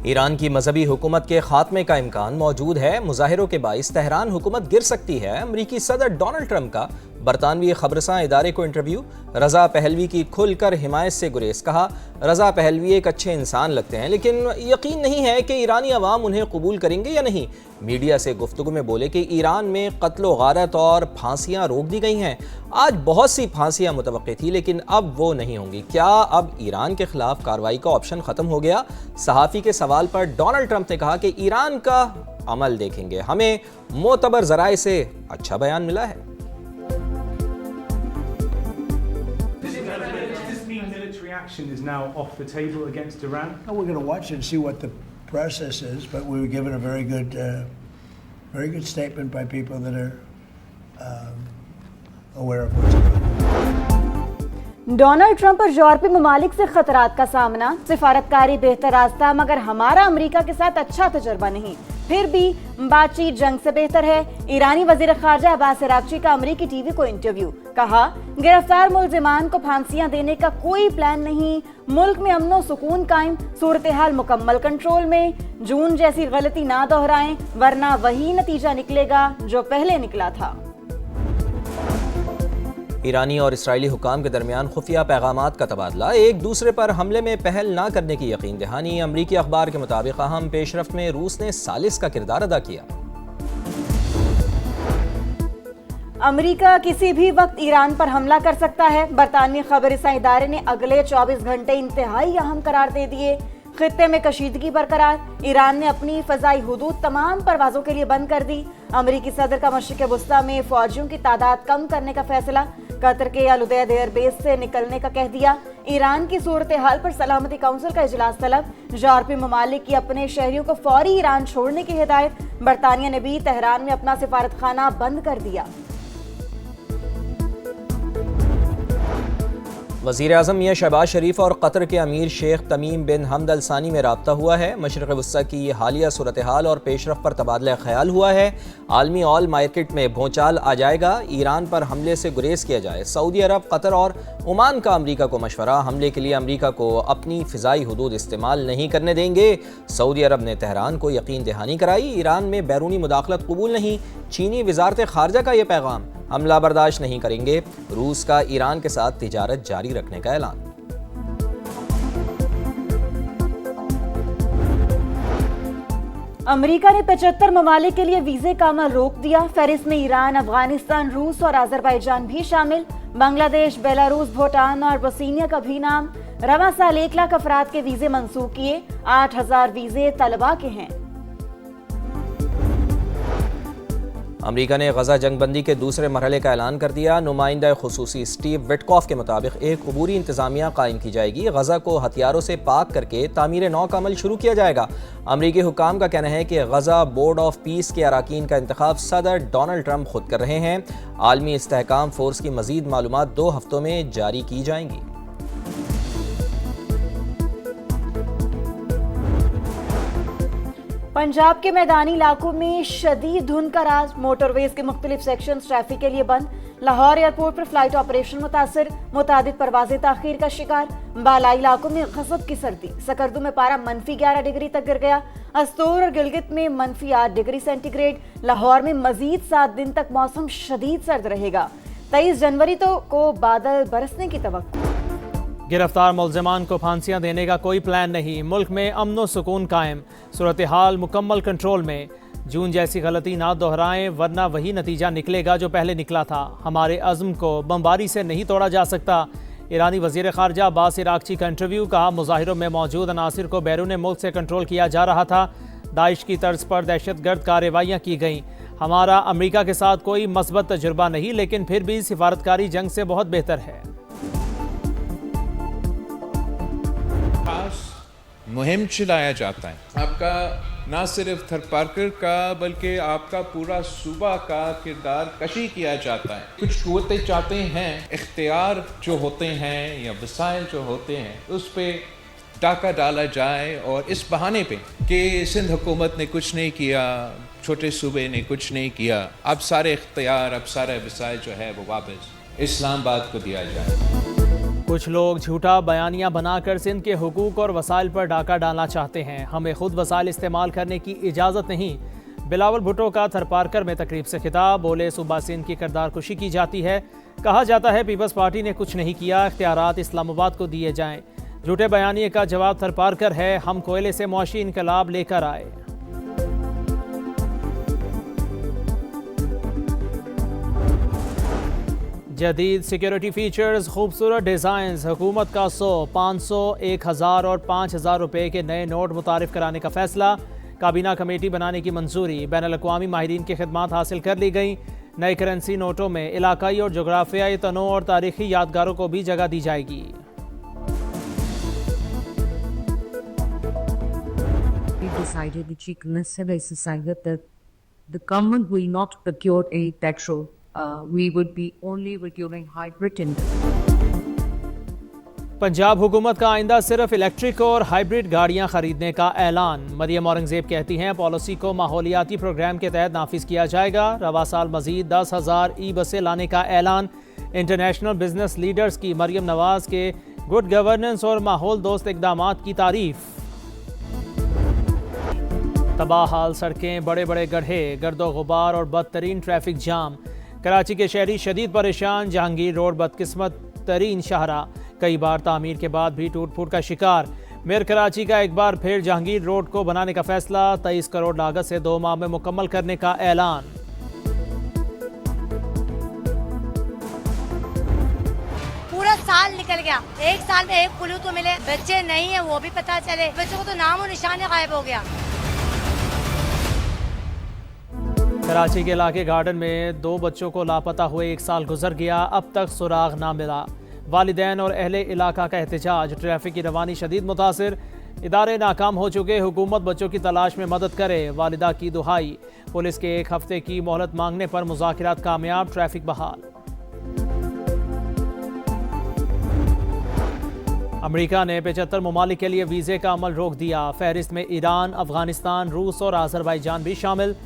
Iran की मजहबी हुकूमत के खात्मे का इम्कान मौजूद है। मुजाहिरों के बाइस तेहरान हुकूमत गिर सकती है। अमरीकी सदर डोनाल्ड ट्रंप का बरतानवी खबरसां इदारे को इंटरव्यू। रजा पहलवी की खुलकर हिमायत से गुरेज। कहा, रजा पहलवी एक अच्छे इंसान लगते हैं लेकिन यकीन नहीं है कि ईरानी अवाम उन्हें कबूल करेंगे या नहीं। मीडिया से गुफ्तगू में बोले कि ईरान में कत्लो गारत और फांसियां रोक दी गई हैं। आज बहुत सी फांसियां मुतवक्की थी लेकिन अब वो नहीं होंगी। क्या अब ईरान के खिलाफ कार्रवाई का ऑप्शन खत्म हो गया? सहाफ़ी के सवाल पर डोनाल्ड ट्रंप ने कहा कि ईरान का अमल देखेंगे, हमें मोतबर ज़राए से अच्छा बयान मिला है। Action is now off the table against Iran. Well, we're going to watch and see what the process is, but we were given a very good statement by people that are aware of what's going on. Donald Trump और यूरोपीय ममालिक से खतरात का सामना। सिफारतकारी बेहतर रास्ता, मगर हमारा अमेरिका के साथ अच्छा तजुर्बा नहीं। फिर भी बातचीत जंग से बेहतर है। ईरानी वजीर खारजा अब्बास अरागची का अमेरिकी टीवी को इंटरव्यू। कहा, गिरफ्तार मुलजिमान को फांसियां देने का कोई प्लान नहीं। मुल्क में अमनो सुकून कायम, सूरत हाल मुकम्मल कंट्रोल में। जून जैसी गलती ना दोहराएं वरना वही नतीजा निकलेगा जो पहले निकला था। ईरानी और इसराइली हुकाम के दरमियान खुफिया पैगामात का तबादला। एक दूसरे पर हमले में पहल ना करने की यकीन दहानी। अमरीकी अखबार के मुताबिक अहम पेशरफ्त में रूस ने सालिस का किरदार अदा किया। अमेरिका किसी भी वक्त ईरान पर हमला कर सकता है। बरतानवी खबरसां इदारे ने अगले 24 घंटे इंतहाई अहम करार दे दिए। खित्ते में कशीदगी बरकरार। ईरान ने अपनी फजाई हुदूद तमाम परवाजों के लिए बंद कर दी। अमरीकी सदर का मशरिक़ वुस्ता में फौजियों की तादाद कम करने का फैसला। कतर के अल उदैद एयरबेस से निकलने का कह दिया। ईरान की सूरत हाल पर सलामती काउंसिल का इजलास तलब। यूरोपीय ममालिक की अपने शहरियों को फौरी ईरान छोड़ने की हिदायत। बरतानिया ने भी तेहरान में अपना सिफारतखाना बंद कर दिया। वज़ीर आज़म मियां शहबाज शरीफ और कतर के अमीर शेख तमीम बिन हमद अल सानी में राब्ता हुआ है। मशरिक़ वुस्ता की हालिया सूरत हाल और पेशरफ पर तबादला ख्याल हुआ है। आलमी ऑयल मार्केट में भूचाल आ जाएगा। ईरान पर हमले से गुरेज किया जाए। सऊदी अरब, कतर और ओमान का अमरीका को मशवरा। हमले के लिए अमरीका को अपनी फ़िज़ाई हुदूद इस्तेमाल नहीं करने देंगे। सऊदी अरब ने तेहरान को यकीन दहानी कराई। ईरान में बैरूनी मुदाखलत कबूल नहीं। चीनी वज़ारत ख़ारजा का यह पैगाम। हमला बर्दाश्त नहीं करेंगे। रूस का ईरान के साथ तिजारत जारी रखने का ऐलान। अमेरिका ने 75 ममालिक के लिए वीजे का अमल रोक दिया। फहरिस्त में ईरान, अफगानिस्तान, रूस और अजरबैजान भी शामिल। बांग्लादेश, बेलारूस, भूटान और बोस्निया का भी नाम। रवां साल 1 लाख अफराद के वीजे मंसूख किए। 8000 वीजे तलबा के हैं। अमरीका ने गजा जंगबंदी के दूसरे मरहले का ऐलान कर दिया। नुमाइंदा खुसूसी स्टीव विटकॉफ के मुताबिक एक अबूरी इंतजामिया कायम की जाएगी। गजा को हथियारों से पाक करके तामीर नौ का अमल शुरू किया जाएगा। अमरीकी हुकाम का कहना है कि गजा बोर्ड ऑफ पीस के अराकीन का इंतखाब सदर डोनाल्ड ट्रंप खुद कर रहे हैं। आलमी इस्तेहकाम फोर्स की मजीद मालूमात 2 हफ्तों में जारी की जाएंगी। पंजाब के मैदानी इलाकों में शदीद धुंध का राज। मोटरवेज के मुख्तलिफ सेक्शन ट्रैफिक के लिए बंद। लाहौर एयरपोर्ट पर फ्लाइट ऑपरेशन मुतासर। मुतादिद परवाजें ताखीर का शिकार। बालाई इलाकों में गज़ब की सर्दी। सकरदू में पारा -11 डिग्री तक गिर गया। अस्तूर और गिलगित में -8 डिग्री सेंटीग्रेड। लाहौर में मजीद 7 दिन तक मौसम शदीद सर्द रहेगा। 23 जनवरी को बादल बरसने की तवक्को। गिरफ्तार मुलजिमान को फांसियां देने का कोई प्लान नहीं। मुल्क में अमन सुकून कायम, सूरत हाल मुकम्मल कंट्रोल में। जून जैसी गलती ना दोहराएं वरना वही नतीजा निकलेगा जो पहले निकला था। हमारे अज़्म को बमबारी से नहीं तोड़ा जा सकता। ईरानी वज़ीर ख़ारजा अब्बास अरागची का इंटरव्यू। कहा, मुज़ाहिरों में मौजूद अनासिर को बैरून मुल्क से कंट्रोल किया जा रहा था। दाइश की तर्ज पर दहशतगर्द कार्रवाइयाँ की गईं। हमारा अमरीका के साथ कोई मस्बत तजुर्बा नहीं लेकिन फिर भी सिफारतकारी जंग से बहुत बेहतर है। मुहिम चलाया जाता है। आपका ना सिर्फ थरपारकर का बल्कि आपका पूरा सूबा का किरदार कशी किया जाता है। कुछ कुव्वतें चाहते हैं इख्तियार जो होते हैं या वसाइल जो होते हैं उस पर टाका डाला जाए और इस बहाने पे कि सिंध हुकूमत ने कुछ नहीं किया, छोटे सूबे ने कुछ नहीं किया, अब सारे इख्तियार, अब सारे वसाइल जो है वो वापस इस्लामाबाद को दिया जाए। कुछ लोग झूठा बयानिया बनाकर सिंध के हुकूक और वसाइल पर डाका डालना चाहते हैं। हमें खुद वसाइल इस्तेमाल करने की इजाज़त नहीं। बिलावल भुट्टो का थरपारकर में तकरीब से खिताब। बोले सूबा सिंध की किरदार कुशी की जाती है। कहा जाता है पीपल्स पार्टी ने कुछ नहीं किया, इख्तियारात इस्लामाबाद को दिए जाएं। झूठे बयानिए का जवाब थरपारकर है, हम कोयले से मुआशी इनकलाब लेकर आए। जदीद सिक्योरिटी फीचर्स, खूबसूरत डिज़ाइंस, हुकूमत का 100, 500, 1000 और 5000 रुपये के नए नोट मुतारिफ कराने का फैसला। काबीना कमेटी बनाने की मंजूरी। बैनुल-अक़वामी माहिरीन की खिदमात हासिल कर ली गई। नए करेंसी नोटों में इलाकाई और जोग्राफियाई तनों और तारीखी यादगारों को भी जगह दी जाएगी। We decided, the Chief Minister has decided that the government will not procure any petrol. We would be only procuring hybrid and Punjab हुकूमत का आइंदा सिर्फ इलेक्ट्रिक और हाइब्रिड गाड़ियां खरीदने का ऐलान। मरियम औरंगजेब कहती हैं पॉलिसी को माहौलियाती प्रोग्राम के तहत नाफिज किया जाएगा। रवा साल मजीद 10,000 ई बसें लाने का ऐलान। इंटरनेशनल बिजनेस लीडर्स की मरियम नवाज के गुड गवर्नेंस और माहौल दोस्त इकदामात की तारीफ। तबाह हाल सड़कें, बड़े बड़े गड्ढे, गर्दो गुबार और बदतरीन ट्रैफिक जाम। कराची के शहरी शदीद परेशान। जहांगीर रोड बदकिस्मत तरीन शाहरा, कई बार तामीर के बाद भी टूट फूट का शिकार। मेयर कराची का एक बार फिर जहांगीर रोड को बनाने का फैसला। 23 करोड़ लागत से 2 माह में मुकम्मल करने का ऐलान। पूरा साल निकल गया, एक साल में एक पुलिस तो मिले, बच्चे नहीं है वो भी पता चले, बच्चों को तो नाम और निशान गायब हो गया। कराची के इलाके गार्डन में 2 बच्चों को लापता हुए 1 साल गुजर गया, अब तक सुराग ना मिला। वालिदैन और अहले इलाका का एहतजाज। ट्रैफिक की रवानी शदीद मुतासिर, इदारे नाकाम हो चुके, हुकूमत बच्चों की तलाश में मदद करे। वालिदा की दुहाई। पुलिस के 1 हफ्ते की मोहलत मांगने पर मुज़ाकिरात कामयाब, ट्रैफिक बहाल। अमेरिका ने 75 ममालिक के लिए वीज़े का अमल रोक दिया। फहरिस्त में ईरान, अफगानिस्तान, रूस और आज़रबाईजान भी शामिल।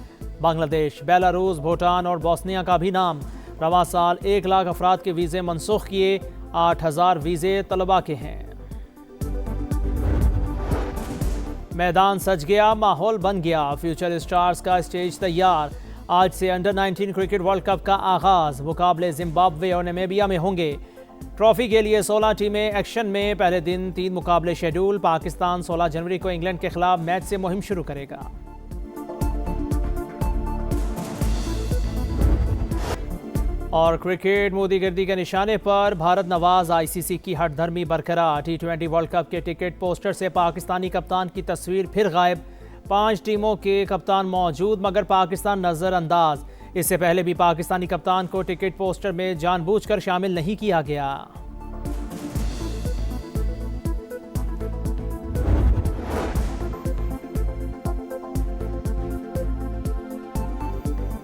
बांग्लादेश, बेलारूस, भूटान और बोस्निया का भी नाम। रवा साल 1 लाख अफराद के वीज़े मनसूख किए। 8000 वीज़े तलबा के हैं। मैदान सज गया, माहौल बन गया। फ्यूचर स्टार्स का स्टेज तैयार। आज से अंडर-19 क्रिकेट वर्ल्ड कप का आगाज़। मुकाबले जिम्बाब्वे और नामीबिया में होंगे। ट्रॉफी के लिए 16 टीमें एक्शन में। पहले दिन 3 मुकाबले शेड्यूल। पाकिस्तान 16 जनवरी को इंग्लैंड के खिलाफ मैच से मुहिम शुरू करेगा। और क्रिकेट, मोदीगिर्दी के निशाने पर भारत नवाज आईसीसी की हठधर्मी बरकरार। T20 वर्ल्ड कप के टिकट पोस्टर से पाकिस्तानी कप्तान की तस्वीर फिर गायब। 5 टीमों के कप्तान मौजूद मगर पाकिस्तान नज़रअंदाज। इससे पहले भी पाकिस्तानी कप्तान को टिकट पोस्टर में जानबूझकर शामिल नहीं किया गया।